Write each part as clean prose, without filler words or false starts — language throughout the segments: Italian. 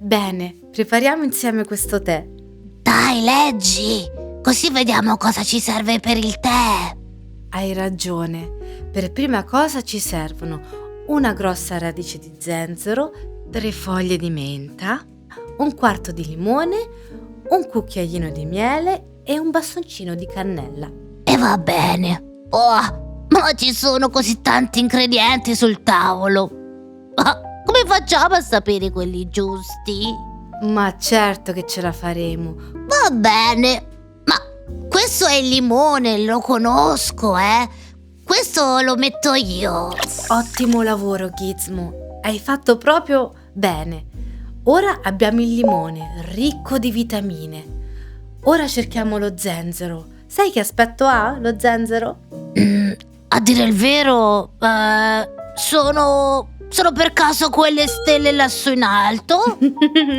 Bene, prepariamo insieme questo tè. Dai, leggi, così vediamo cosa ci serve per il tè. Hai ragione. Per prima cosa ci servono una grossa radice di zenzero, 3 foglie di menta, un quarto di limone, un cucchiaino di miele e un bastoncino di cannella. E va bene. Oh, ma ci sono così tanti ingredienti sul tavolo. Ma come facciamo a sapere quelli giusti? Ma certo che ce la faremo. Va bene, ma questo è il limone, lo conosco, Questo lo metto io. Ottimo lavoro, Gizmo. Hai fatto proprio bene. Ora abbiamo il limone, ricco di vitamine. Ora cerchiamo lo zenzero. Sai che aspetto ha lo zenzero? A dire il vero, sono per caso quelle stelle lassù in alto?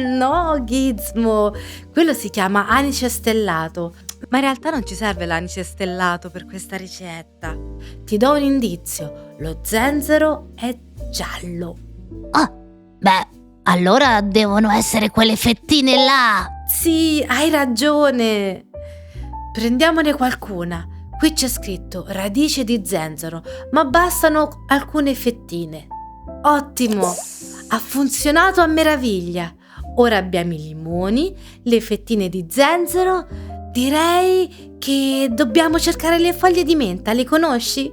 No, Gizmo. Quello si chiama anice stellato. Ma in realtà non ci serve l'anice stellato per questa ricetta. Ti do un indizio. Lo zenzero è giallo. Ah, beh, allora devono essere quelle fettine là. Sì, hai ragione. Prendiamone qualcuna. Qui c'è scritto radice di zenzero, ma bastano alcune fettine. Ottimo, ha funzionato a meraviglia. Ora abbiamo i limoni, le fettine di zenzero. Direi che dobbiamo cercare le foglie di menta, le conosci?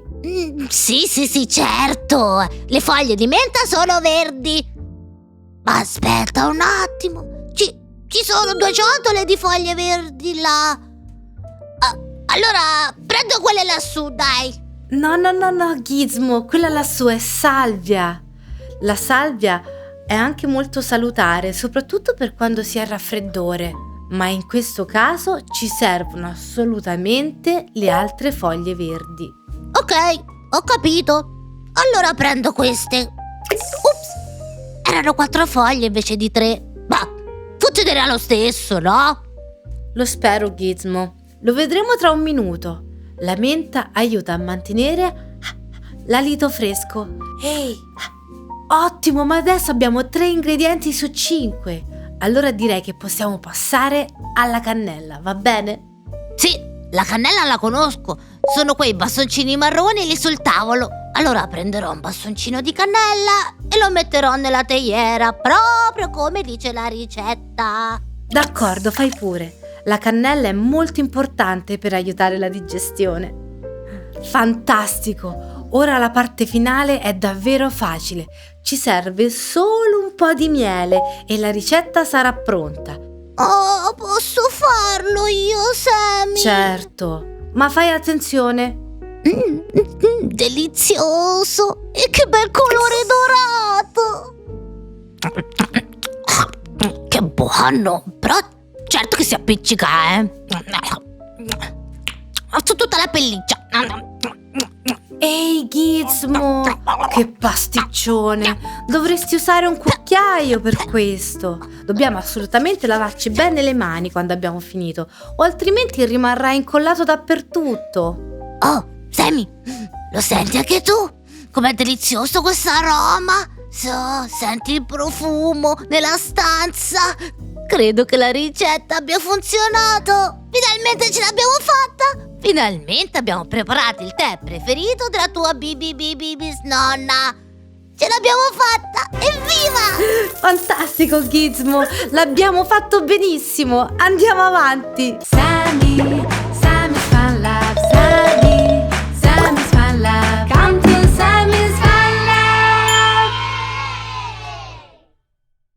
Sì, certo. Le foglie di menta sono verdi. Ma aspetta un attimo. Ci sono 2 ciotole di foglie verdi là. Allora prendo quelle lassù, dai. No, Gizmo, quella lassù è salvia. La salvia è anche molto salutare, soprattutto per quando si ha raffreddore. Ma in questo caso ci servono assolutamente le altre foglie verdi. Ok, ho capito. Allora prendo queste. Ups, erano 4 foglie invece di 3. Ma funzionerà lo stesso, no? Lo spero, Gizmo. Lo vedremo tra un minuto. La menta aiuta a mantenere l'alito fresco. Ehi, ottimo, ma adesso abbiamo 3 ingredienti su 5. Allora direi che possiamo passare alla cannella, va bene? Sì, la cannella la conosco. Sono quei bastoncini marroni lì sul tavolo. Allora prenderò un bastoncino di cannella e lo metterò nella teiera, proprio come dice la ricetta. D'accordo, fai pure. La cannella è molto importante per aiutare la digestione. Fantastico! Ora la parte finale è davvero facile. Ci serve solo un po' di miele e la ricetta sarà pronta. Oh, posso farlo io, Sammy? Certo, ma fai attenzione. Delizioso! E che bel colore dorato! Che buono! Però certo che si appiccica, Su tutta la pelliccia. Ehi, Gizmo, che pasticcione! Dovresti usare un cucchiaio per questo. Dobbiamo assolutamente lavarci bene le mani quando abbiamo finito, o altrimenti rimarrà incollato dappertutto. Oh, Sammy, lo senti anche tu? Com'è delizioso questo aroma? Senti il profumo nella stanza? Credo che la ricetta abbia funzionato. Finalmente ce l'abbiamo fatta. Finalmente abbiamo preparato il tè preferito della tua bisnonna. Ce l'abbiamo fatta, evviva! Fantastico, Gizmo, l'abbiamo fatto benissimo. Andiamo avanti. Sammy